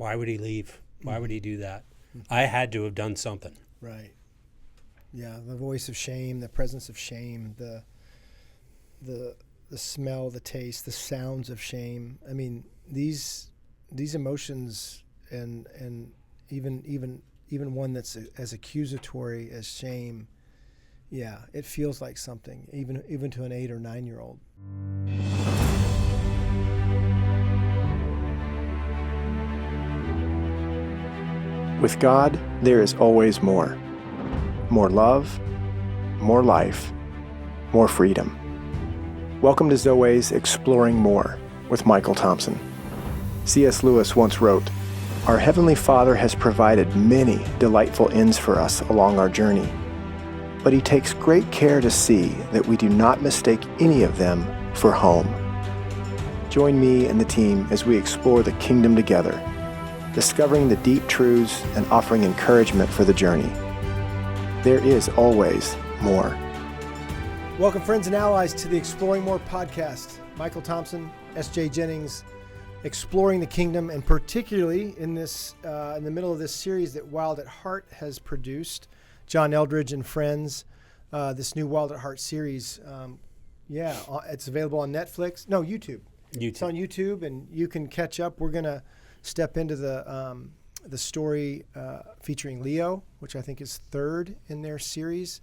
Why would he leave? Why would he do that? Mm-hmm. I had to have done something. Right. Yeah, the voice of shame, the presence of shame, the smell, the taste, the sounds of shame. I mean, these emotions and even one that's as accusatory as shame, yeah, it feels like something, even to an 8 or 9-year-old. With God, there is always more. More love, more life, more freedom. Welcome to Zoe's Exploring More with Michael Thompson. C.S. Lewis once wrote, "Our Heavenly Father has provided many delightful ends for us along our journey, but He takes great care to see that we do not mistake any of them for home." Join me and the team as we explore the kingdom together, discovering the deep truths and offering encouragement for the journey. There is always more. Welcome, friends and allies, to the Exploring More podcast. Michael Thompson, S.J. Jennings, exploring the kingdom, and particularly in this in the middle of this series that Wild at Heart has produced, John Eldridge and friends, this new Wild at Heart series. It's available on Netflix. No, YouTube. It's on YouTube, and you can catch up. We're going to step into the story featuring Leo, which I think is third in their series.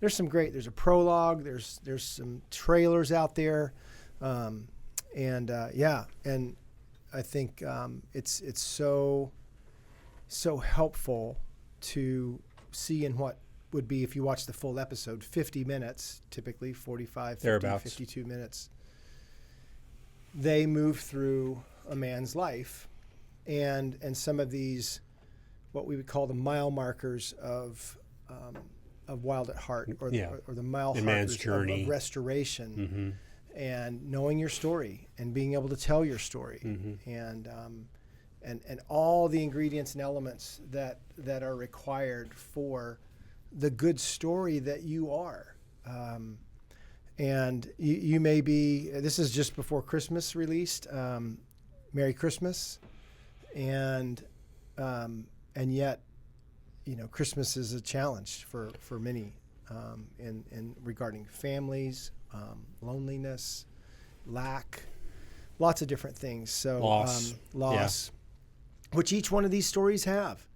There's there's a prologue, there's some trailers out there, and I think it's so helpful to see in what would be, if you watch the full episode, 50 minutes, typically 45, 50, 52 minutes. They move through a man's life, and some of these, what we would call the mile markers of Wild at Heart, or the mile markers of restoration, and knowing your story and being able to tell your story, and all the ingredients and elements that are required for the good story that you are. And you may be, this is just before Christmas released, Merry Christmas, and yet, Christmas is a challenge for many, in regarding families, loneliness, lack, lots of different things. So loss, which each one of these stories have.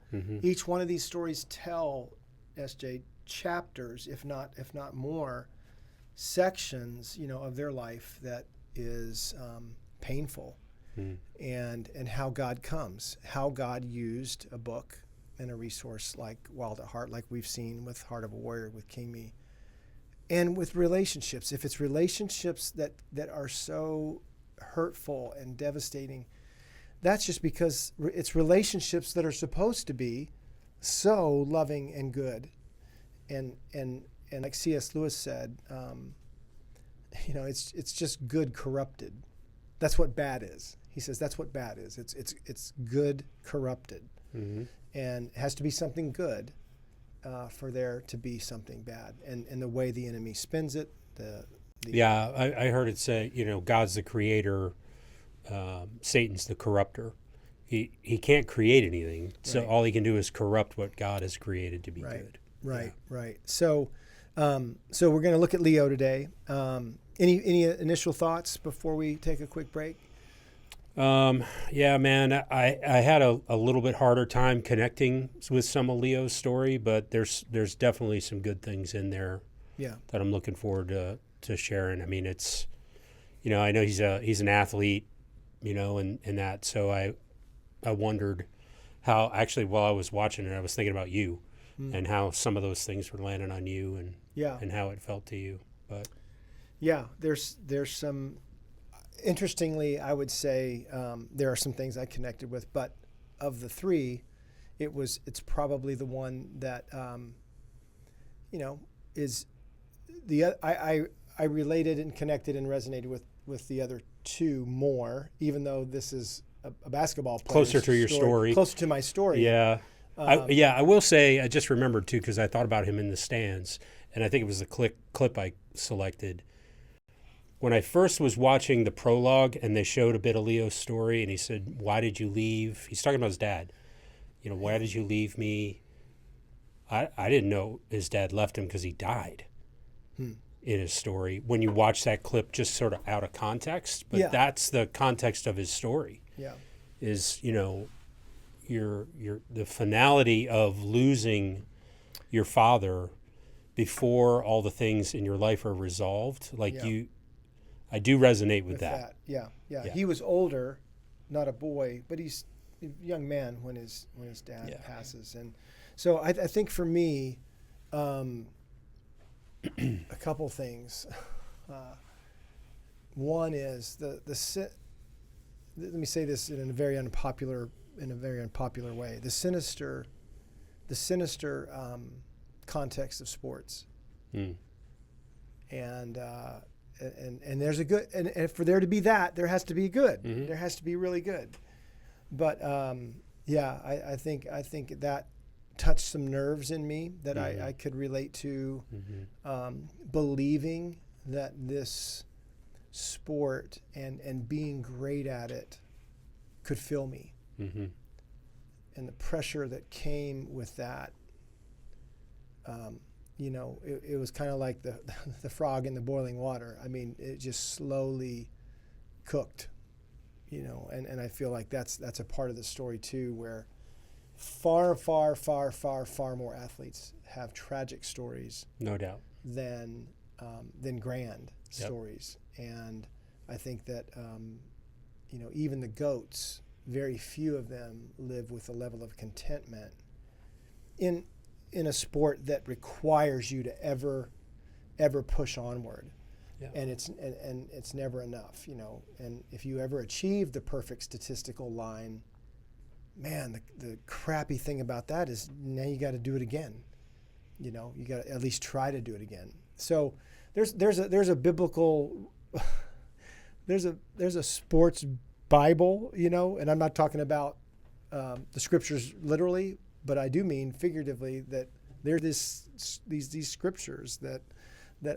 Each one of these stories tell, SJ, chapters, if not more, sections, of their life that is painful, and how God comes, how God used a book and a resource like Wild at Heart, like we've seen with Heart of a Warrior, with King Me, and with relationships. If it's relationships that are so hurtful and devastating, that's just because it's relationships that are supposed to be so loving and good, and like C.S. Lewis said, it's just good corrupted. That's what bad is. He says that's what bad is. It's good corrupted, and it has to be something good for there to be something bad. And the way the enemy spins it. I heard it say, God's the creator, Satan's the corrupter. He can't create anything, so all he can do is corrupt what God has created to be good. Right. So we're going to look at Leo today. Any initial thoughts before we take a quick break? Man, I had a little bit harder time connecting with some of Leo's story, but there's definitely some good things in there that I'm looking forward to sharing. I mean, it's, I know he's an athlete, and that, so I wondered how, actually, while I was watching it, I was thinking about you and how some of those things were landing on you, and how it felt to you. But there's some, interestingly, I would say there are some things I connected with, but of the three, it's probably the one that is I related and connected and resonated with the other two more, even though this is a basketball player. Closer to your story. Closer to my story. Yeah. I will say, I just remembered too, because I thought about him in the stands, and I think it was the clip I selected when I first was watching the prologue and they showed a bit of Leo's story, and he said, "Why did you leave?" He's talking about his dad. Why did you leave me? I didn't know his dad left him because he died in his story. When you watch that clip, just sort of out of context, but that's the context of his story. Yeah, is your the finality of losing your father before all the things in your life are resolved. I do resonate with that. Yeah. He was older, not a boy, but he's a young man when his dad passes. And so I think for me, a couple things. One is let me say this in a very unpopular way. The sinister context of sports. And there's a good, and for there to be that, there has to be good. Mm-hmm. There has to be really good. But I think that touched some nerves in me that I could relate to, believing that this sport and being great at it could fill me. Mm-hmm. And the pressure that came with that, it was kind of like the frog in the boiling water. I mean, it just slowly cooked, and I feel like that's a part of the story too, where far more athletes have tragic stories, no doubt, than grand stories. And I think that even the GOATs, very few of them live with a level of contentment in a sport that requires you to ever push onward. Yeah. And it's never enough, and if you ever achieve the perfect statistical line, man, the crappy thing about that is now you got to do it again. You got to at least try to do it again. So there's a biblical there's a sports Bible, and I'm not talking about the scriptures literally, but I do mean figuratively, that there's these scriptures that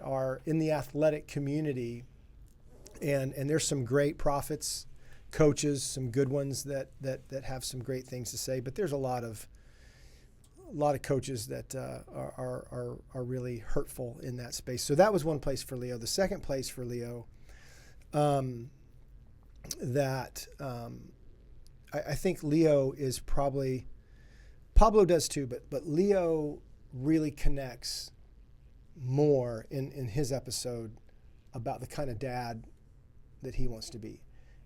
are in the athletic community, and there's some great prophets, coaches, some good ones that have some great things to say, but there's a lot of coaches that are really hurtful in that space. So that was one place for Leo. The second place for Leo, I think Leo is probably, Pablo does too, but Leo really connects more in his episode about the kind of dad that he wants to be.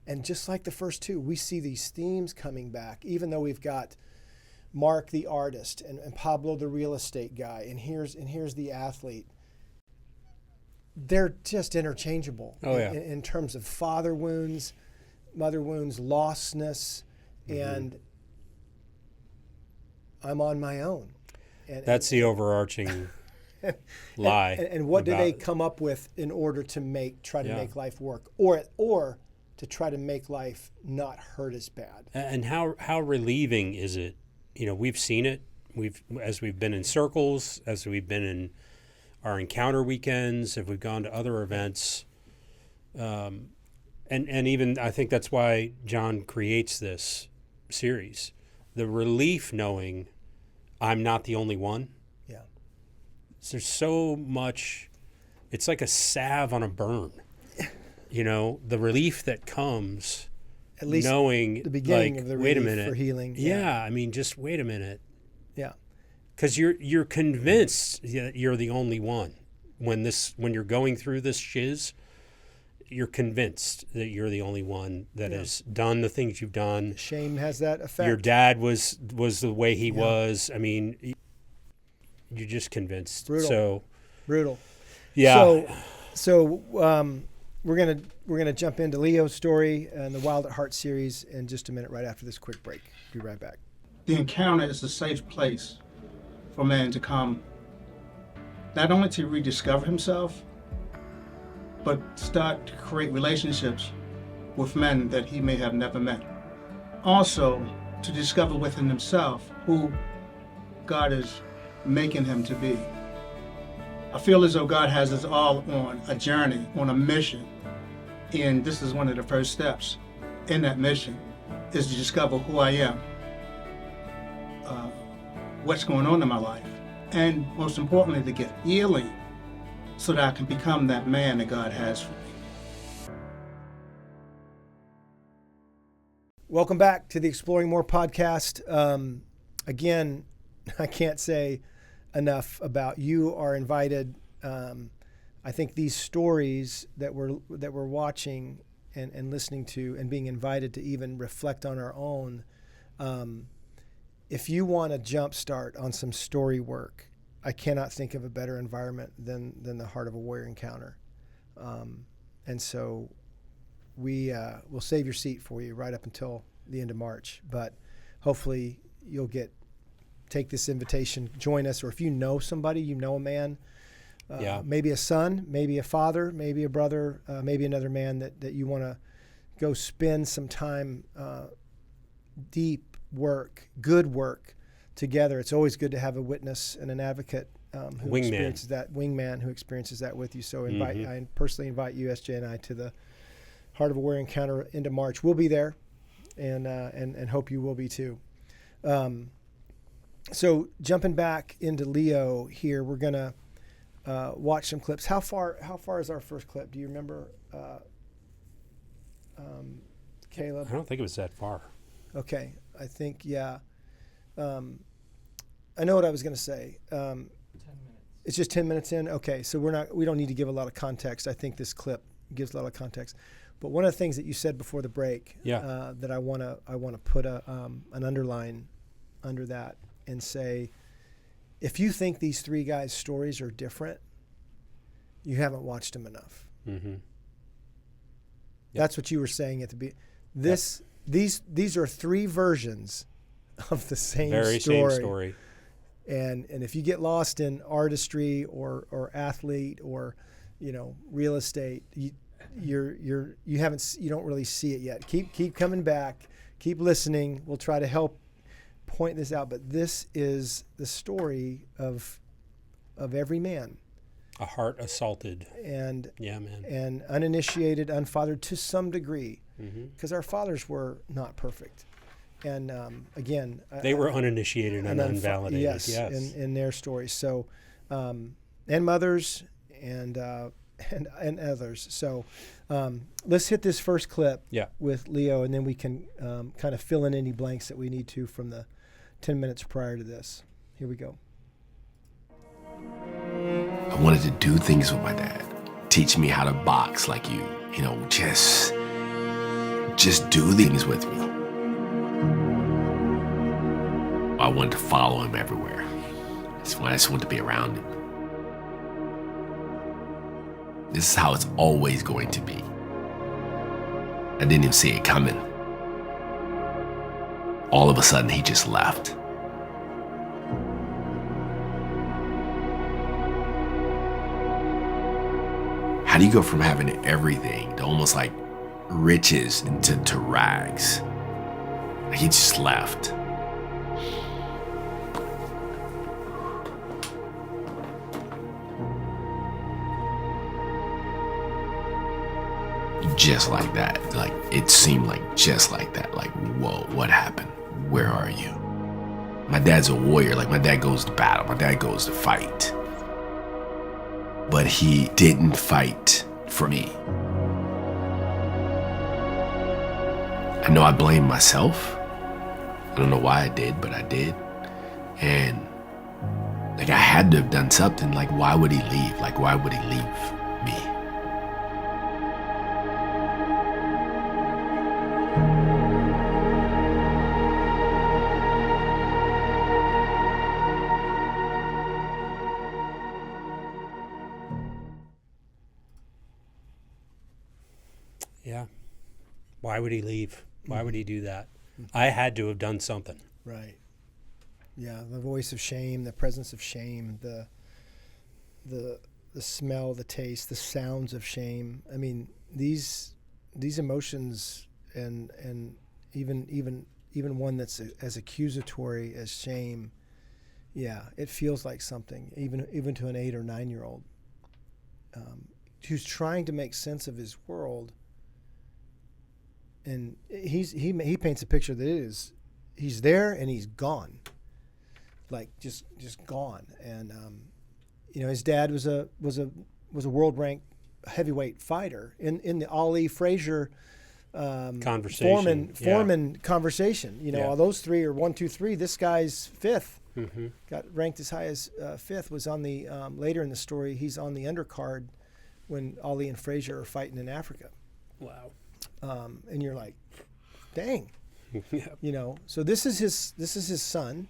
And just like the first two, we see these themes coming back, even though we've got Mark the artist and Pablo the real estate guy, and here's the athlete. They're just interchangeable in terms of father wounds, mother wounds, lostness, and I'm on my own. That's the overarching lie. And what do they come up with in order to try to make life work, or to try to make life not hurt as bad? And how relieving is it? We've seen it. As we've been in circles, as we've been in our encounter weekends, if we've gone to other events, and even I think that's why John creates this series. The relief knowing I'm not the only one. Yeah. There's so much. It's like a salve on a burn. The relief that comes. At least knowing, the beginning of the wait a relief minute. For healing. Yeah, I mean, just wait a minute. Yeah. Because you're convinced that you're the only one. When you're going through this shiz, you're convinced that you're the only one that has done the things you've done. Shame has that effect. Your dad was the way he was. I mean, you're just convinced. Brutal. Yeah. So we're gonna jump into Leo's story and the Wild at Heart series in just a minute, right after this quick break. Be right back. The encounter is a safe place for man to come, not only to rediscover himself, but start to create relationships with men that he may have never met. Also, to discover within himself who God is making him to be. I feel as though God has us all on a journey, on a mission, And this is one of the first steps in that mission, is to discover who I am, what's going on in my life, and most importantly, to get healing so that I can become that man that God has for me. Welcome back to the Exploring More podcast. Again, I can't say enough about you are invited. I think these stories that we're watching and listening to and being invited to even reflect on our own, if you want a jump start on some story work, I cannot think of a better environment than the Heart of a Warrior Encounter. And so we'll save your seat for you right up until the end of March. But hopefully you'll take this invitation, join us, or if you know somebody, you know a man, maybe a son, maybe a father, maybe a brother, maybe another man that you want to go spend some time, deep work, good work together. It's always good to have a witness and an advocate who experiences that, wingman who experiences that with you. So I personally invite you, SJ, and I to the Heart of a Warrior Encounter into March. We'll be there, and hope you will be too. So jumping back into Leo here, we're gonna watch some clips. How far is our first clip? Do you remember, Caleb? I don't think it was that far. Okay, I think I know what I was going to say. 10 minutes. It's just 10 minutes in. Okay, so we don't need to give a lot of context. I think this clip gives a lot of context. But one of the things that you said before the break, that I want to put an underline under that and say, if you think these three guys' stories are different, you haven't watched them enough. Mm-hmm. Yep. That's what you were saying at the beginning. These are three versions of the same story. And if you get lost in artistry or athlete or real estate, you don't really see it yet. Keep coming back, keep listening. We'll try to help point this out, but this is the story of every man. A heart assaulted. And man. And uninitiated, unfathered to some degree, because our fathers were not perfect. And again, they were uninitiated and unvalidated. Yes. In their stories. So, and mothers and others. So, let's hit this first clip with Leo, and then we can kind of fill in any blanks that we need to from the 10 minutes prior to this. Here we go. I wanted to do things with my dad. Teach me how to box like you. Just do things with me. I wanted to follow him everywhere. I just wanted to be around him. This is how it's always going to be. I didn't even see it coming. All of a sudden, he just left. How do you go from having everything to almost like riches to rags? He just left. Just like that. Like, it seemed like just like that. Like, whoa, what happened? Where are you? My dad's a warrior. Like, my dad goes to battle. My dad goes to fight. But he didn't fight for me. I know I blame myself. I don't know why I did, but I did. And like, I had to have done something. Like, why would he leave? Like, why would he leave me? Yeah. Why would he leave? Why would he do that? I had to have done something. Right. Yeah, the voice of shame, the presence of shame, the smell, the taste, the sounds of shame. I mean, these emotions and even one that's as accusatory as shame. Yeah, it feels like something, even to an 8 or 9 year old who's trying to make sense of his world he paints a picture that he's there and he's gone, like just gone. And his dad was a world ranked heavyweight fighter in the Ali Frazier conversation. Foreman conversation. All those three are 1, 2, 3. This guy's fifth. Mm-hmm. Got ranked as high as fifth. Was on the later in the story. He's on the undercard when Ali and Frazier are fighting in Africa. Wow. And you're like, dang. Yep. So this is his son,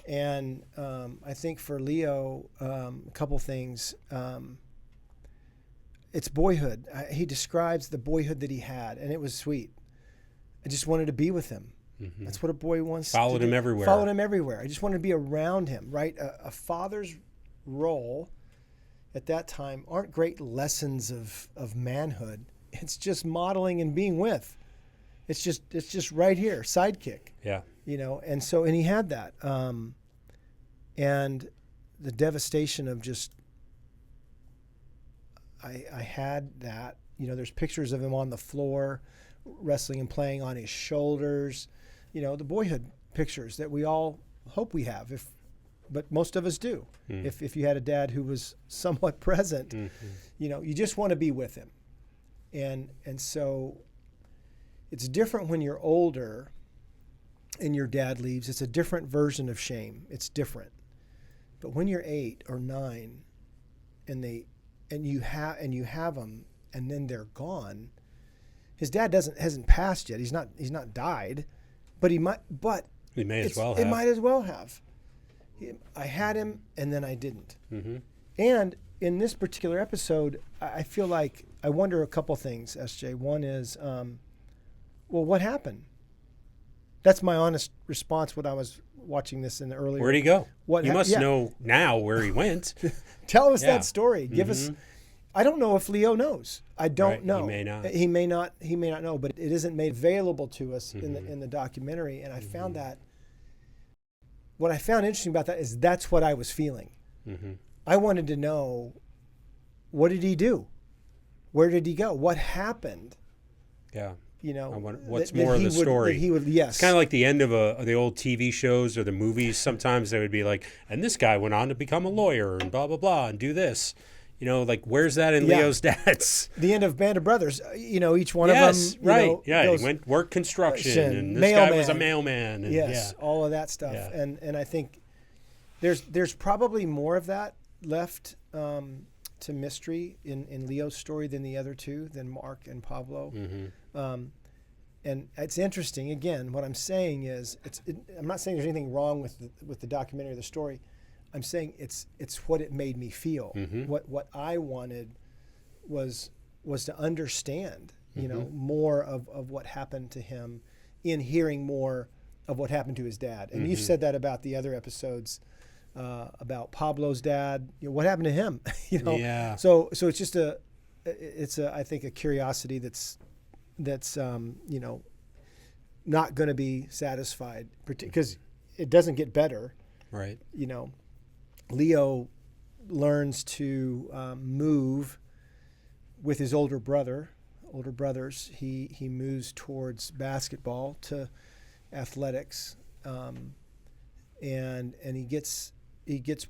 and I think for Leo, a couple things. It's boyhood. He describes the boyhood that he had, and it was sweet. I just wanted to be with him. Mm-hmm. That's what a boy wants. Followed him everywhere. Followed him everywhere. I just wanted to be around him, right? A father's role at that time aren't great lessons of manhood. It's just modeling and being with. It's just right here, sidekick. Yeah. And he had that. And the devastation of just, I had that. There's pictures of him on the floor, wrestling and playing on his shoulders. The boyhood pictures that we all hope we have, but most of us do. Mm. If you had a dad who was somewhat present, mm-hmm. You just want to be with him. And so it's different when you're older and your dad leaves. It's a different version of shame. It's different. But when you're 8 or 9 and you have them and then they're gone, his dad hasn't passed yet. He's not died, but he might as well have. I had him and then I didn't. Mm-hmm. And in this particular episode, I feel like I wonder a couple things, SJ. One is, what happened? That's my honest response when I was watching this in the earlier. Where'd he go? You must know now where he went. Tell us that story. Give us. I don't know if Leo knows. I don't know. He may not. He may not know. But it isn't made available to us in the documentary. And I found that. What I found interesting about that is that's what I was feeling. Mm-hmm. I wanted to know, what did he do? Where did he go? What happened? Yeah. What's more of the story? Yes. It's kind of like the end of the old TV shows or the movies. Sometimes they would be like, and this guy went on to become a lawyer and blah, blah, blah, and do this. Where's that in Leo's dad's? The end of Band of Brothers. Each one of them. Right. He went work construction, and this guy was a mailman. And, all of that stuff. Yeah. And I think there's probably more of that left to mystery in Leo's story than the other two, than Mark and Pablo. Mm-hmm. And it's interesting. Again, what I'm saying is, I'm not saying there's anything wrong with the documentary or the story. I'm saying it's what it made me feel. Mm-hmm. What I wanted was to understand, more of what happened to him, in hearing more of what happened to his dad. And you've said that about the other episodes, about Pablo's dad. What happened to him? Yeah. So it's just I think a curiosity that's not going to be satisfied, because it doesn't get better. Right. Leo learns to move with his older brothers. He moves towards basketball, to athletics, and he gets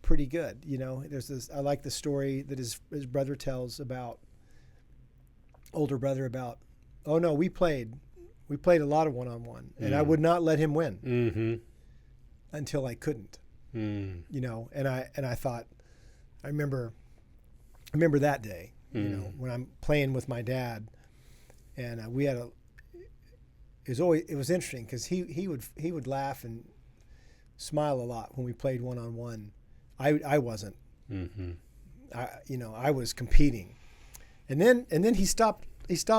pretty good. There's this. I like the story that his brother tells about older brother about. Oh no, we played a lot of one-on-one, and I would not let him win until I couldn't. And I thought, I remember that day, when I'm playing with my dad, and we had it was interesting because he would laugh and smile a lot when we played one-on-one. I wasn't. Mm-hmm. I was competing, and then he stopped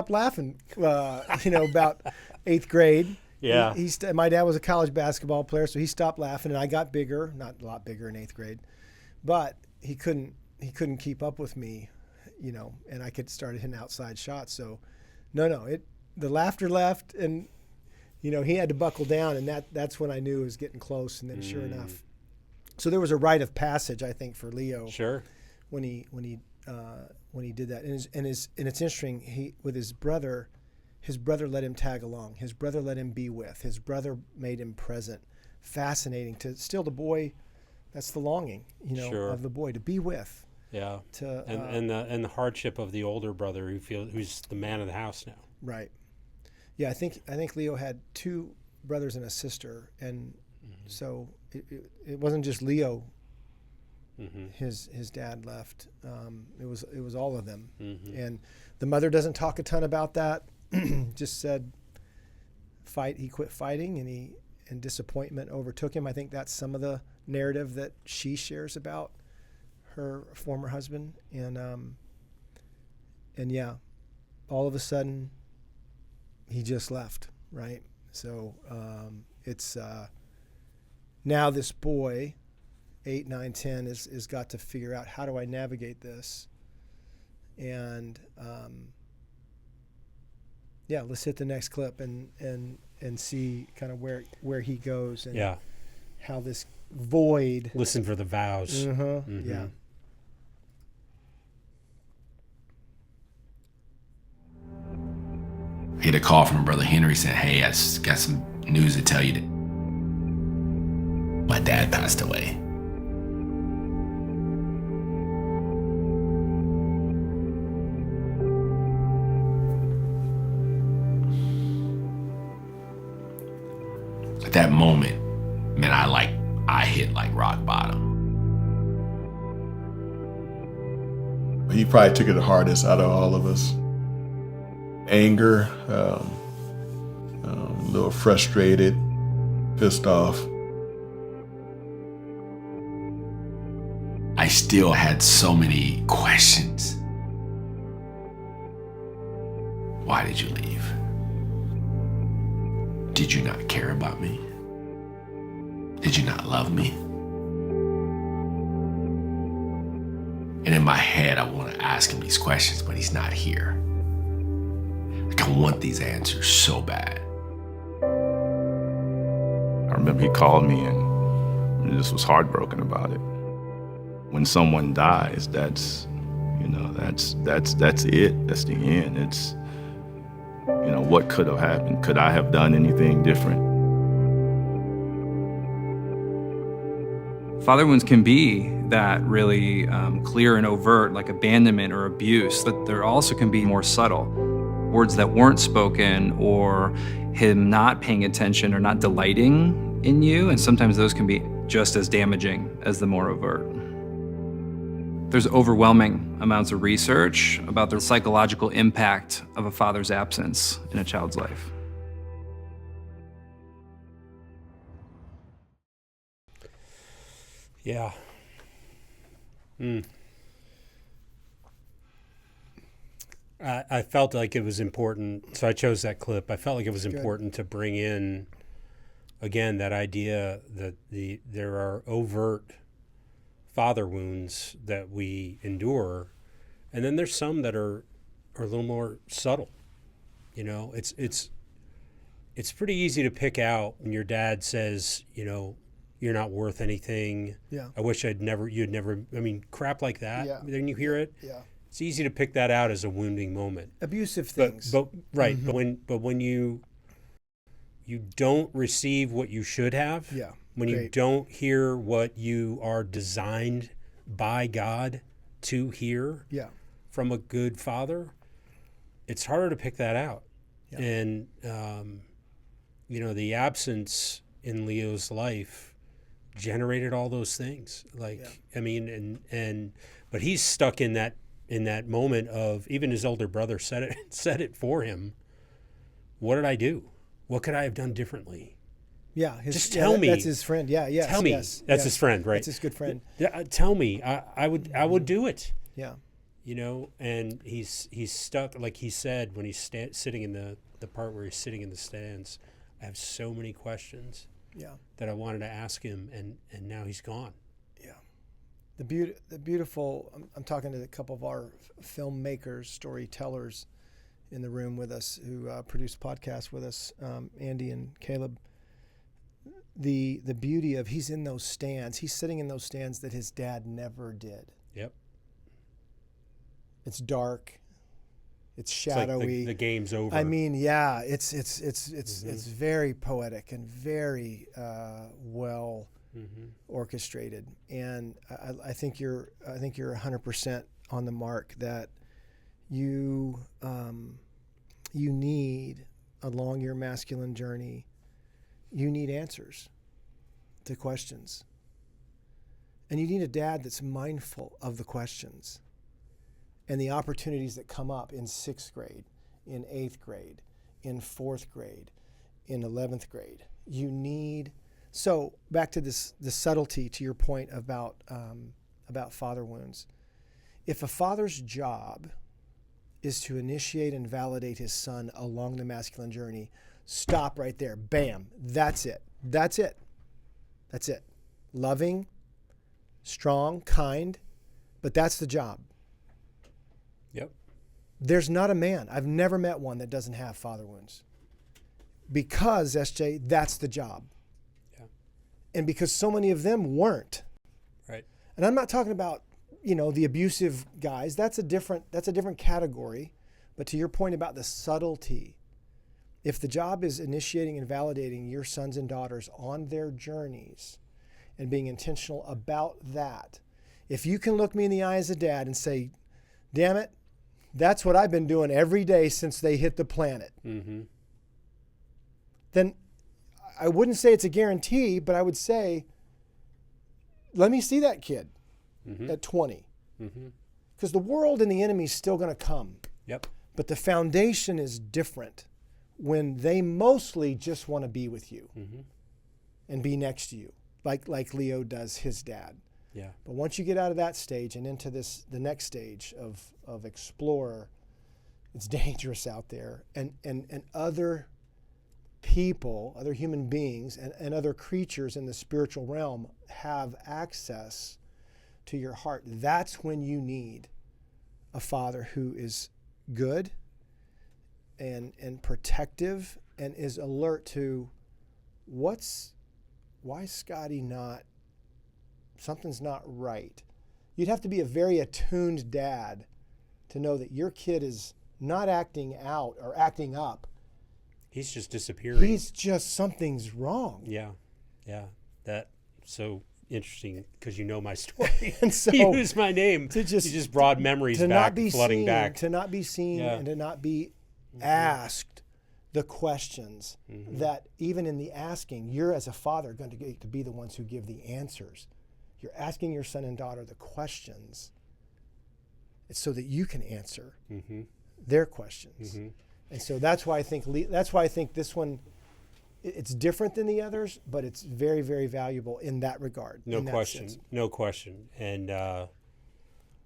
laughing. About 8th grade. Yeah. My dad was a college basketball player, so he stopped laughing, and I got bigger, not a lot bigger in 8th grade, but he couldn't keep up with me, and I started hitting outside shots. So, the laughter left, and he had to buckle down, and that's when I knew it was getting close. And then sure enough, so there was a rite of passage, I think, for Leo. Sure. When he did that, and it's interesting. With his brother, his brother let him tag along. His brother let him be with. His brother made him present. Fascinating to still the boy. That's the longing, Sure. of the boy to be with. Yeah. To And the hardship of the older brother who's the man of the house now. Right. Yeah, I think Leo had 2 brothers and a sister, and so it wasn't just Leo. His dad left. It was all of them, and the mother doesn't talk a ton about that. Just said, he quit fighting, and disappointment overtook him. I think that's some of the narrative that she shares about her former husband, and yeah, all of a sudden he just left, right? So it's now this boy, 8, 9, 10, is got to figure out, how do I navigate this? And yeah, let's hit the next clip and see kind of where he goes and how this void. Listen for the vows. Yeah. I get a call from Brother Henry saying, hey, I just got some news to tell you that my dad passed away. At that moment, man, I hit like rock bottom. He probably took it the hardest out of all of us. Anger, a little frustrated, pissed off. I still had so many questions. Why did you leave? Did you not care about me? Did you not love me? And in my head, I want to ask him these questions, but he's not here. Like, I want these answers so bad. I remember he called me and just was heartbroken about it. When someone dies, that's it. That's the end. It's, what could have happened? Could I have done anything different? Father wounds can be that really clear and overt, like abandonment or abuse, but there also can be more subtle words that weren't spoken, or him not paying attention or not delighting in you, and sometimes those can be just as damaging as the more overt. There's overwhelming amounts of research about the psychological impact of a father's absence in a child's life. Yeah. I felt like it was important, so I chose that clip. I felt like it was important to bring in, again, that idea that there are overt father wounds that we endure, and then there's some that are a little more subtle. It's pretty easy to pick out when your dad says, you're not worth anything. Yeah. I wish you'd never, crap like that. Yeah. Then you hear it. Yeah. It's easy to pick that out as a wounding moment. Abusive things. But when you don't receive what you should have, when you don't hear what you are designed by God to hear from a good father, it's harder to pick that out. Yeah. And the absence in Leo's life generated all those things. But he's stuck in that moment of, even his older brother said it for him. What did I do? What could I have done differently? Yeah, just tell me. That's his friend. Yeah, yes. Tell me. Yes, that's his friend, right? That's his good friend. Tell me. I would do it. Yeah. And he's stuck, like he said, when he's sitting in the part where he's sitting in the stands. I have so many questions. Yeah. That I wanted to ask him, and now he's gone. Yeah. The beautiful. I'm talking to a couple of our filmmakers, storytellers, in the room with us who produce podcasts with us, Andy and Caleb. The beauty of, he's in those stands. He's sitting in those stands that his dad never did. Yep. It's dark. It's It's like shadowy. the game's over. I mean, yeah, it's very poetic and very well orchestrated, and I think you're 100% on the mark that you need along your masculine journey. You need answers to questions, and you need a dad that's mindful of the questions and the opportunities that come up in 6th grade, in 8th grade, in 4th grade, in 11th grade. You need, so back to the subtlety, to your point about father wounds. If a father's job is to initiate and validate his son along the masculine journey, stop right there. Bam. That's it. That's it. That's it. Loving, strong, kind, but that's the job. Yep. There's not a man, I've never met one that doesn't have father wounds. Because, SJ, that's the job. Yeah. And because so many of them weren't. Right. And I'm not talking about, the abusive guys. That's a different category. But to your point about the subtlety, if the job is initiating and validating your sons and daughters on their journeys and being intentional about that, if you can look me in the eye as a dad and say, damn it, that's what I've been doing every day since they hit the planet. Mm-hmm. Then I wouldn't say it's a guarantee, but I would say, let me see that kid at 20. Because the world and the enemy is still going to come. Yep. But the foundation is different when they mostly just want to be with you and be next to you, like Leo does his dad. Yeah. But once you get out of that stage and into the next stage of explorer, it's dangerous out there. And other people, other human beings, and other creatures in the spiritual realm have access to your heart. That's when you need a father who is good and protective and is alert to why is Scotty not, something's not right. You'd have to be a very attuned dad to know that your kid is not acting out or acting up. He's just disappearing. He's just, something's wrong. Yeah. Yeah. That's so interesting because you know my story. And so you use my name. to just, you just brought memories to back, not be flooding seen, back. To not be seen and to not be asked the questions that even in the asking, you're as a father going to get to be the ones who give the answers. You're asking your son and daughter the questions. It's so that you can answer their questions. And so that's why I think this one, it's different than the others, but it's very, very valuable in that regard. No question. No question. And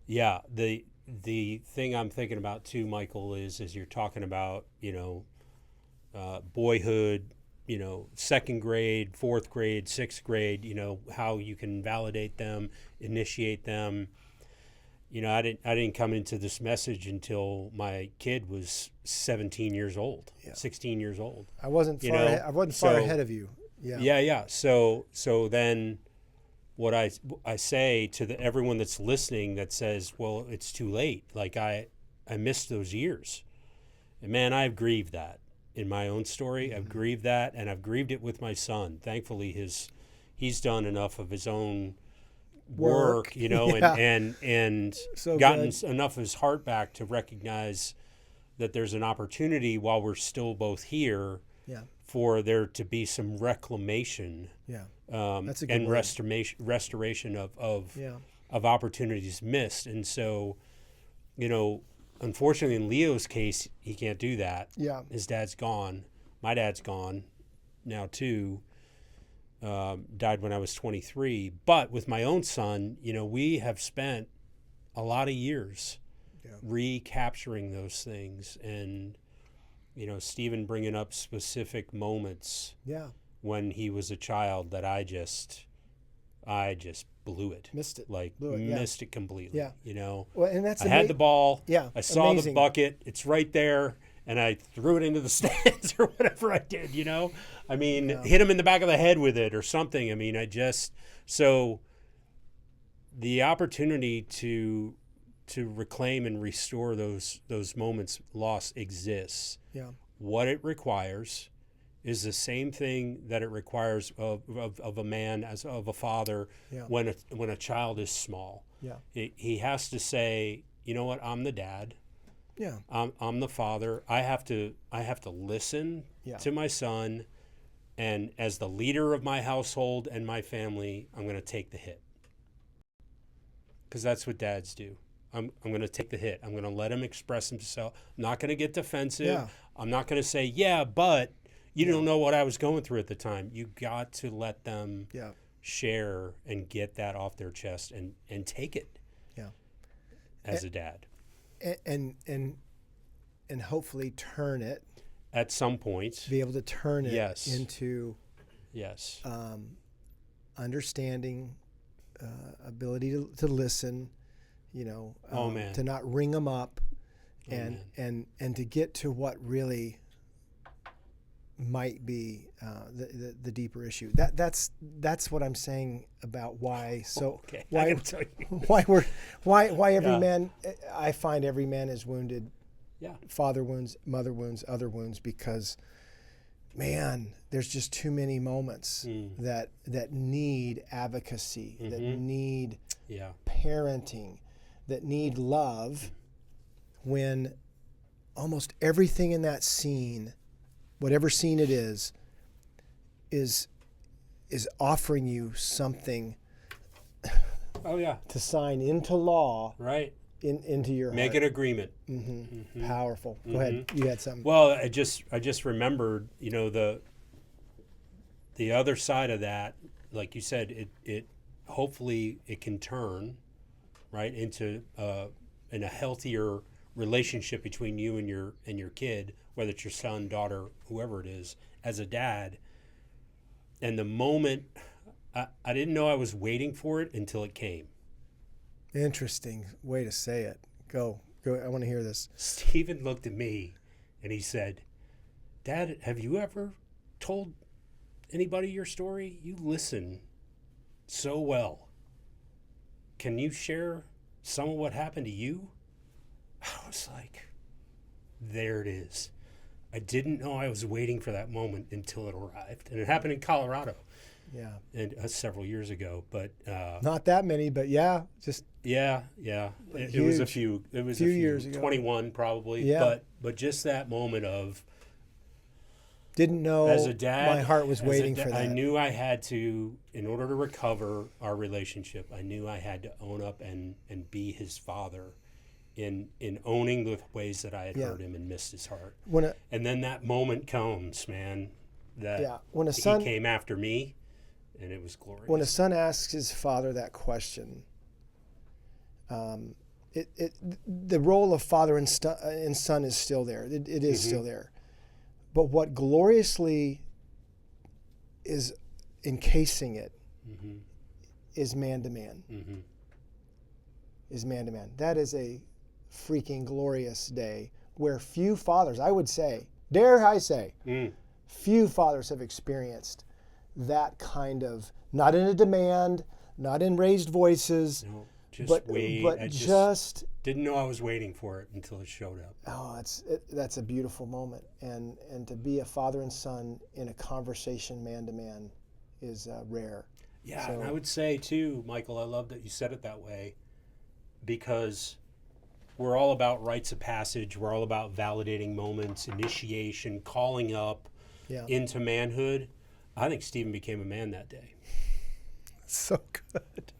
yeah, the thing I'm thinking about too, Michael, is as you're talking about, boyhood, 2nd grade, 4th grade, 6th grade, how you can validate them, initiate them. I didn't come into this message until my kid was 17 years old, 16 years old. I wasn't far ahead of you. Yeah. Yeah. So then what I say to everyone that's listening that says, well, it's too late. Like I missed those years. And man, I've grieved that in my own story. I've grieved that, and I've grieved it with my son. Thankfully, he's done enough of his own work, and so gotten good. enough of his heart back to recognize that there's an opportunity while we're still both here for there to be some reclamation That's a good and word. restoration of opportunities missed. And so, unfortunately in Leo's case, he can't do that. Yeah. His dad's gone. My dad's gone now too. Died when I was 23. But with my own son, we have spent a lot of years recapturing those things. And, Stephen bringing up specific moments when he was a child that I just blew it. Missed it. Missed it completely. Yeah. Well, and that's I had the ball. Yeah. I saw amazing. the bucket. It's right there. And I threw it into the stands or whatever I did, hit him in the back of the head with it or something. So the opportunity to reclaim and restore those moments lost exists. Yeah. What it requires is the same thing that it requires of a man, as of a father, when a child is small. Yeah. He has to say, you know what, I'm the dad. Yeah. I'm the father. I have to listen to my son, and as the leader of my household and my family, I'm going to take the hit. Because that's what dads do. I'm going to take the hit. I'm going to let him express himself. I'm not going to get defensive. Yeah. I'm not going to say, but you don't know what I was going through at the time. You got to let them share and get that off their chest and take it. Yeah. As a dad. And hopefully turn it at some point. Be able to turn it into yes. Understanding, ability to listen, to not ring them up, and to get to what really might be the deeper issue. That's what I'm saying about why. So why every man, I find every man is wounded. Yeah. Father wounds, mother wounds, other wounds, because man, there's just too many moments that need advocacy, that need parenting, that need love, when almost everything in that scene, whatever scene it is offering you something to sign into law, right? Into your make heart. An agreement. Powerful. Go ahead. You had something. Well, I just remembered, the other side of that, like you said, it hopefully it can turn right into in a healthier relationship between you and your kid, whether it's your son, daughter, whoever it is, as a dad. And the moment I didn't know I was waiting for it until it came. Interesting way to say it. Go. I want to hear this. Stephen looked at me and he said, Dad, have you ever told anybody your story? You listen so well. Can you share some of what happened to you? I was like, there it is. I didn't know I was waiting for that moment until it arrived. And it happened in Colorado. Yeah. And several years ago, but not that many, but just it was a few. It was a few years ago. 21 probably. Yeah. But just that moment of didn't know. As a dad, my heart was waiting for that. I knew I had to, in order to recover our relationship, I knew I had to own up and be his father, in owning the ways that I had hurt him and missed his heart. And then that moment comes, man. That when a son, he came after me. And it was glorious. When a son asks his father that question, the role of father and son is still there. It is still there. But what gloriously is encasing it is man to man. Is man to man. That is a freaking glorious day where few fathers, I would say, dare I say, few fathers have experienced that kind of, not in a demand, not in raised voices, but just didn't know I was waiting for it until it showed up. Oh, that's a beautiful moment, and to be a father and son in a conversation man to man is rare. Yeah, and I would say too, Michael, I love that you said it that way, because we're all about rites of passage. We're all about validating moments, initiation, calling up into manhood. I think Stephen became a man that day. So good.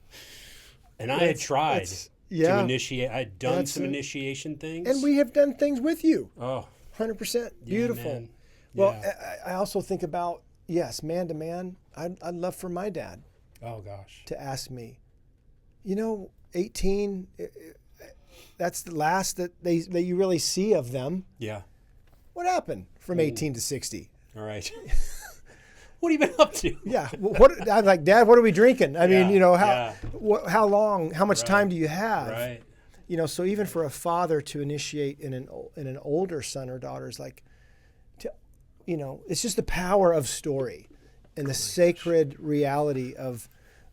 And I had tried to initiate. I had done some initiation things. And we have done things with you. Oh. 100%. Beautiful. Man. Well, I also think about, man to man. I'd love for my dad to ask me, 18, that's the last that you really see of them. Yeah. What happened from 18 to 60? All right. What have you been up to? Yeah. I'm like, Dad, what are we drinking? I mean, how long, how much time do you have? Right. So even for a father to initiate in an older son or daughter is like, it's just the power of story and the sacred reality of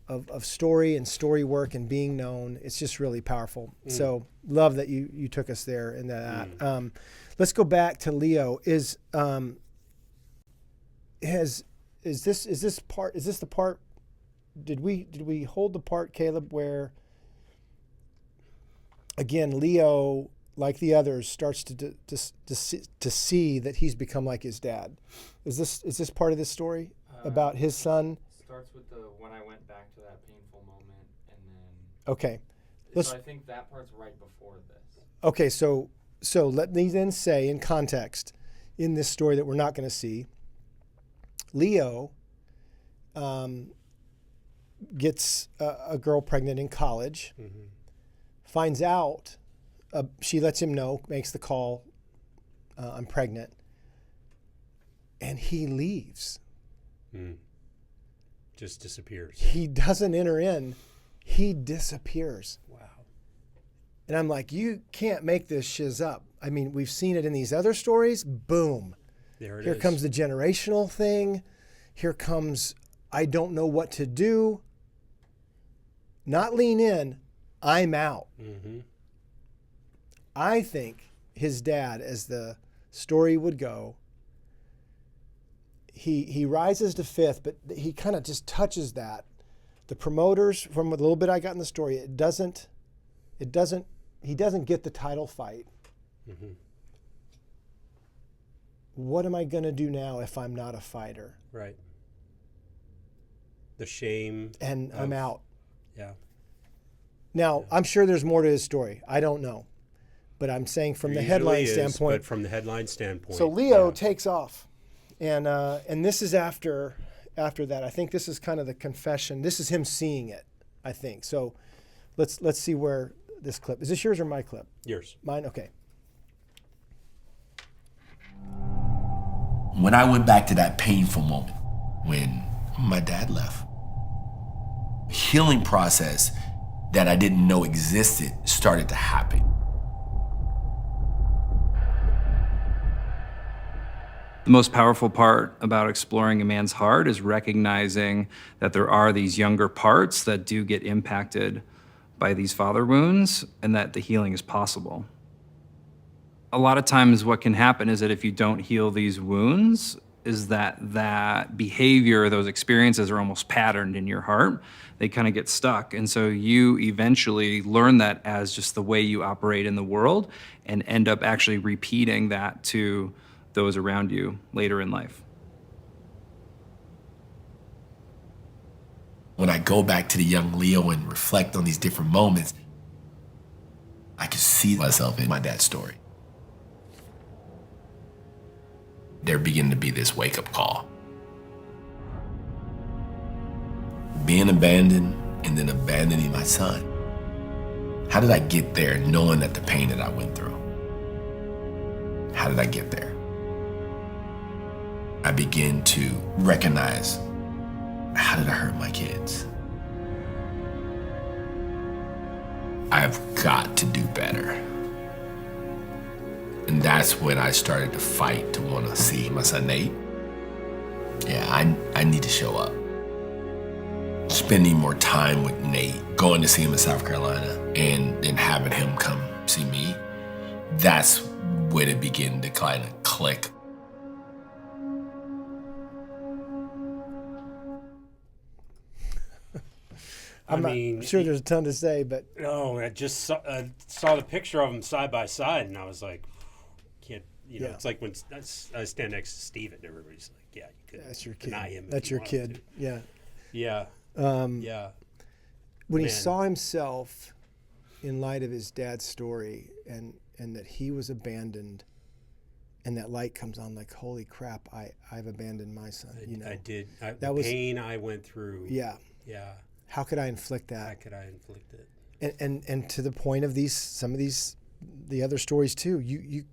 of story and story work and being known. It's just really powerful. So love that you took us there in that. Let's go back to Leo. Is this the part? Did we hold the part, Caleb, where again Leo, like the others, starts to see that he's become like his dad? Is this part of this story about his son? Starts with the when I went back to that painful moment, and then Okay. so I think that part's right before this. Okay, so let me then say in context, in this story that we're not going to see, Leo gets a girl pregnant in college, finds out, she lets him know, makes the call, I'm pregnant, and he leaves. Just disappears. He doesn't enter in, he disappears. Wow. And I'm like, you can't make this shiz up. I mean, we've seen it in these other stories. Boom. There it Here is. comes the generational thing. Here comes, I don't know what to do. Not lean in, I'm out. I think his dad, as the story would go, he rises to fifth, but he kind of just touches that. The promoters, from a little bit I got in the story, he doesn't get the title fight. What am I going to do now if I'm not a fighter? Right. The shame. And I'm out. Yeah. Now, I'm sure there's more to his story. I don't know. But I'm saying from the There headline usually is, standpoint. But from the headline standpoint. So Leo takes off. And this is after that. I think this is kind of the confession. This is him seeing it, I think. So let's see where this clip. Is this yours or my clip? Yours. Mine? Okay. When I went back to that painful moment when my dad left, healing process that I didn't know existed started to happen. The most powerful part about exploring a man's heart is recognizing that there are these younger parts that do get impacted by these father wounds and that the healing is possible. A lot of times what can happen is that if you don't heal these wounds, is that behavior, those experiences are almost patterned in your heart. They kind of get stuck. And so you eventually learn that as just the way you operate in the world and end up actually repeating that to those around you later in life. When I go back to the young Leo and reflect on these different moments, I can see myself in my dad's story. There began to be this wake-up call. Being abandoned and then abandoning my son. How did I get there knowing that the pain that I went through? How did I get there? I begin to recognize, how did I hurt my kids? I've got to do better. And that's when I started to fight to want to see my son Nate. Yeah, I need to show up. Spending more time with Nate, going to see him in South Carolina, and then having him come see me, that's when it began to kind of click. I'm sure there's a ton to say, but no, I just saw the picture of them side by side, and I was like, can't. It's like when I stand next to Steven, everybody's like, yeah, you could. That's your kid. Deny him. That's your kid. Yeah. Yeah. Yeah. When he saw himself in light of his dad's story, and that he was abandoned, and that light comes on, like, holy crap, I've abandoned my son. I did. That was pain I went through. Yeah. Yeah. How could I inflict that? How could I inflict it? And to the point of the other stories too, you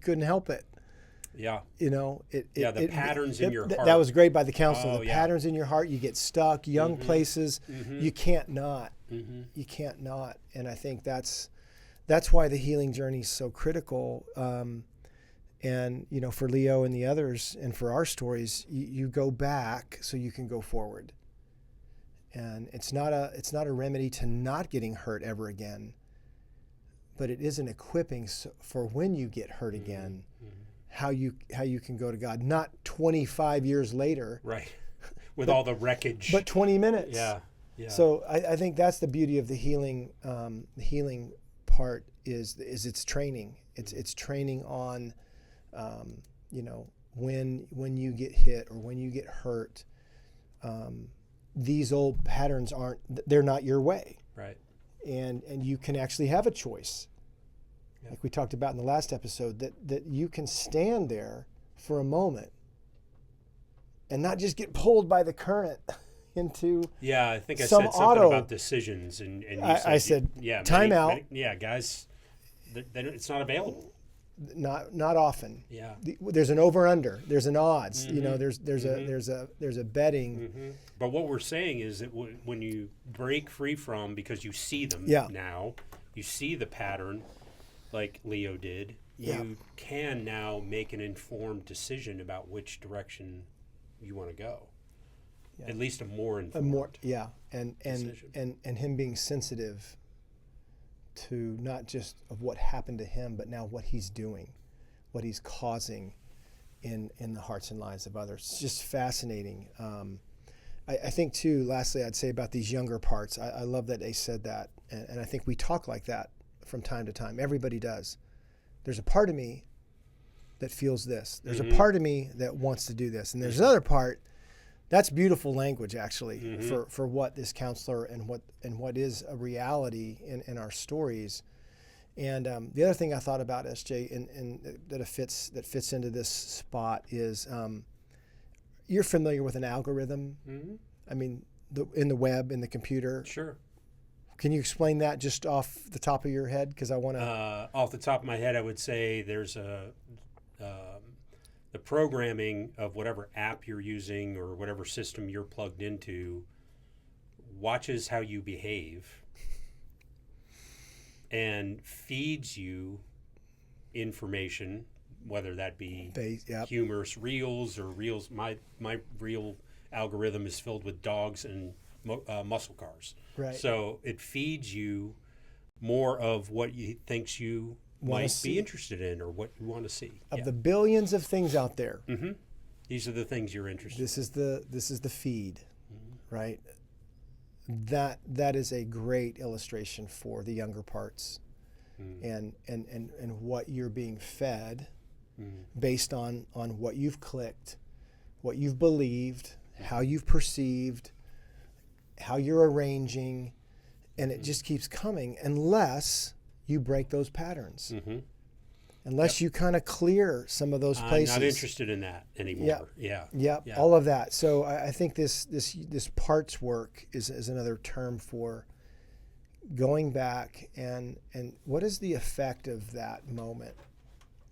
couldn't help it. Yeah. The patterns in your heart. That was great by the counselor. Oh, the patterns in your heart, you get stuck, young places, you can't not. You can't not. And I think that's why the healing journey is so critical. And for Leo and the others, and for our stories, you go back so you can go forward. And it's not a remedy to not getting hurt ever again, but it is an equipping for when you get hurt again, how you can go to God, not 25 years later, right, with all the wreckage, but 20 minutes. Yeah. So I think that's the beauty of the healing. The healing part is it's training. It's training on, when you get hit or when you get hurt. These old patterns they're not your way. Right. And you can actually have a choice. Yeah. Like we talked about in the last episode, that you can stand there for a moment and not just get pulled by the current into I think I some said something auto. About decisions, and you I said time out. Guys, it's not available. Not often. Yeah. There's an over under. There's an odds. There's a betting. Mm-hmm. But what we're saying is that when you break free from, because you see them now, you see the pattern, like Leo did. You can now make an informed decision about which direction you want to go. Yeah. At least a more informed. And him being sensitive to not just of what happened to him, but now what he's doing, what he's causing in the hearts and lives of others. It's just fascinating. I think too, lastly, I'd say about these younger parts, I love that they said that. And I think we talk like that from time to time. Everybody does. There's a part of me that feels this. There's a part of me that wants to do this. And there's another part. That's beautiful language, actually, for what this counselor and what is a reality in our stories. And the other thing I thought about, SJ, and that fits into this spot is you're familiar with an algorithm. Mm-hmm. I mean, in the web, in the computer. Sure. Can you explain that just off the top of your head? Because I want to. Off the top of my head, I would say there's the programming of whatever app you're using or whatever system you're plugged into watches how you behave and feeds you information, whether that be humorous reels or reels. My reel algorithm is filled with dogs and muscle cars. Right. So it feeds you more of what you thinks you might be interested in or what you want to see. Of the billions of things out there, these are the things you're interested in. This is the feed, right? That is a great illustration for the younger parts and what you're being fed based on what you've clicked, what you've believed, how you've perceived, how you're arranging, and it just keeps coming unless you break those patterns. Unless you kind of clear some of those places. I'm not interested in that anymore. Yeah. All of that. So I think this parts work is another term for going back and what is the effect of that moment,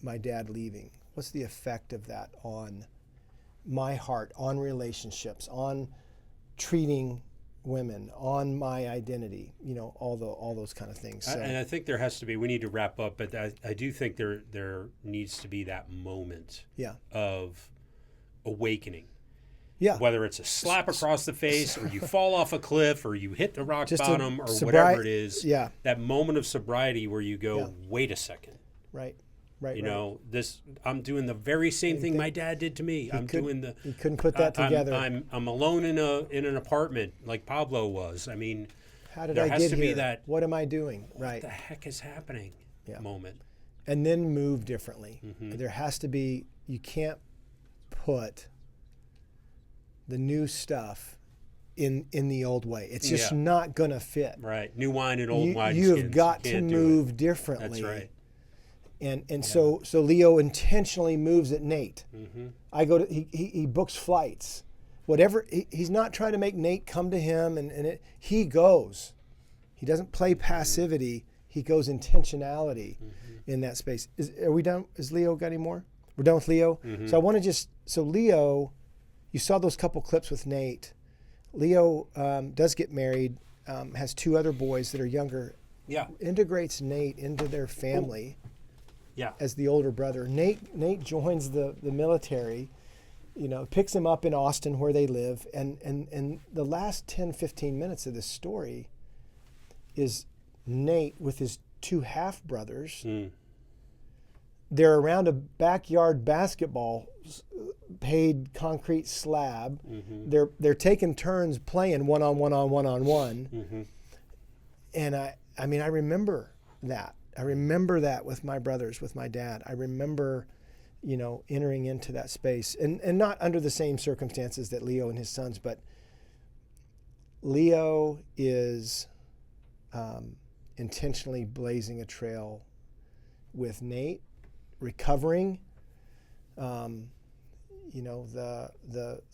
my dad leaving? What's the effect of that on my heart, on relationships, on treating women, on my identity, all those kind of things. So. And I think there has to be, we need to wrap up, but I do think there needs to be that moment of awakening. Yeah. Whether it's a slap across the face or you fall off a cliff or you hit the rock bottom or whatever it is. Yeah. That moment of sobriety where you go, wait a second. Right. I'm doing the very same thing my dad did to me. He couldn't put that together. I'm alone in an apartment like Pablo was. I mean, how did I get here? Be that, what am I doing? What the heck is happening? Moment. And then move differently. There has to be. You can't put the new stuff in the old way. It's just not gonna fit. Right. New wine and old wine. You have got to move differently. That's right. And so Leo intentionally moves at Nate. I go to he books flights, whatever. He's not trying to make Nate come to him, and he goes. He doesn't play passivity. He goes intentionality in that space. Are we done? Is Leo got any more? We're done with Leo. So I want to Leo, you saw those couple clips with Nate. Leo does get married, has two other boys that are younger. Yeah. Integrates Nate into their family. Yeah. As the older brother. Nate joins the military, picks him up in Austin where they live. And the last 10, 15 minutes of this story is Nate with his two half-brothers. They're around a backyard basketball paid concrete slab. They're taking turns playing one-on-one. And I remember that. I remember that with my brothers, with my dad. I remember, entering into that space, and not under the same circumstances that Leo and his sons, but Leo is intentionally blazing a trail with Nate, recovering. The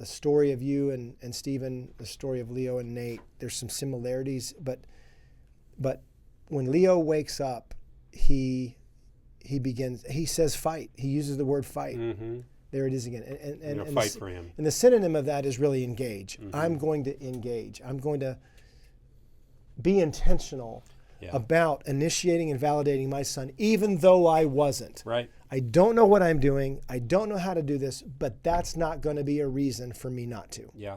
story of you and Stephen, the story of Leo and Nate, there's some similarities, but when Leo wakes up, he says fight. He uses the word fight. There it is again. And fight for him. And the synonym of that is really engage. I'm going to engage. I'm going to be intentional about initiating and validating my son, even though I wasn't. Right. I don't know what I'm doing. I don't know how to do this, but that's not going to be a reason for me not to. Yeah.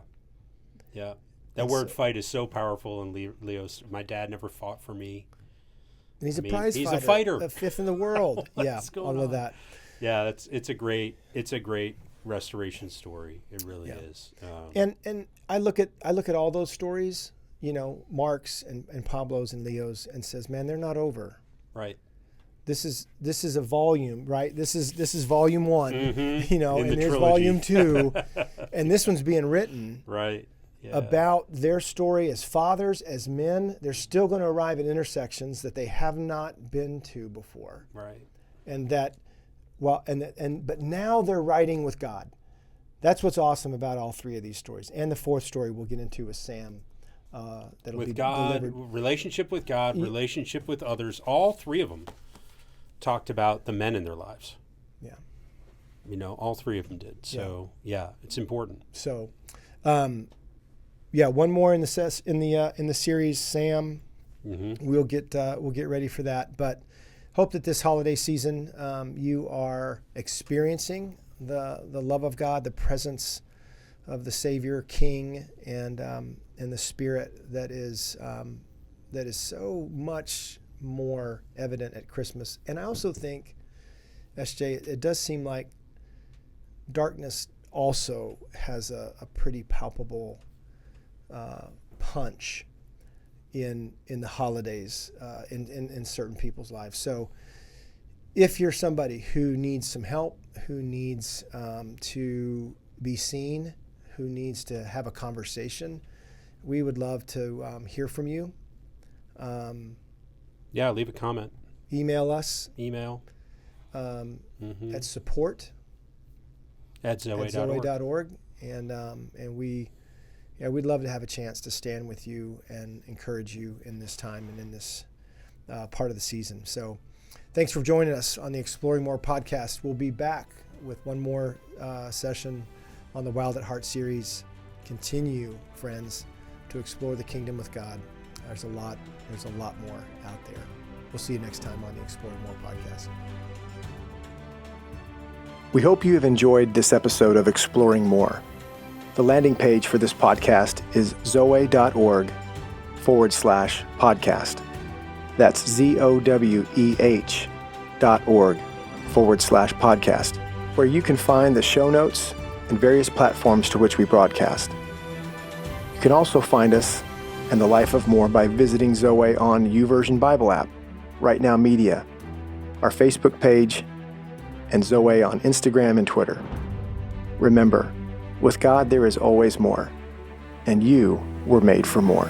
That word fight is so powerful in Leo's. My dad never fought for me. And he's a prize fighter. He's a fighter. A fifth in the world. All of that. Yeah, it's a great restoration story. It really is. And I look at all those stories, Mark's and Pablo's and Leo's, and says, man, they're not over. Right. This is a volume, right? This is volume 1, and there's trilogy. volume 2, and this one's being written. Right. Yeah. About their story as fathers, as men. They're still going to arrive at intersections that they have not been to before. Right. And that, but now they're writing with God. That's what's awesome about all three of these stories. And the fourth story we'll get into with Sam. That'll with be God, delivered. Relationship with God, relationship with others. All three of them talked about the men in their lives. Yeah. All three of them did. So it's important. So. One more in the series, Sam. We'll get ready for that. But hope that this holiday season you are experiencing the love of God, the presence of the Savior, King, and the Spirit that is so much more evident at Christmas. And I also think, SJ, it does seem like darkness also has a pretty palpable punch in the holidays in certain people's lives. So if you're somebody who needs some help, who needs to be seen, who needs to have a conversation, we would love to hear from you. Leave a comment. Email us. At support at zoe.org. And we'd love to have a chance to stand with you and encourage you in this time and in this part of the season. So thanks for joining us on the Exploring More podcast. We'll be back with one more session on the Wild at Heart series. Continue, friends, to explore the kingdom with God. There's a lot more out there. We'll see you next time on the Exploring More podcast. We hope you have enjoyed this episode of Exploring More. The landing page for this podcast is zoe.org/podcast. That's ZOWEH.org/podcast, where you can find the show notes and various platforms to which we broadcast. You can also find us and the Life of More by visiting Zoe on YouVersion Bible app, Right Now Media, our Facebook page, and Zoe on Instagram and Twitter. Remember, with God there is always more, and you were made for more.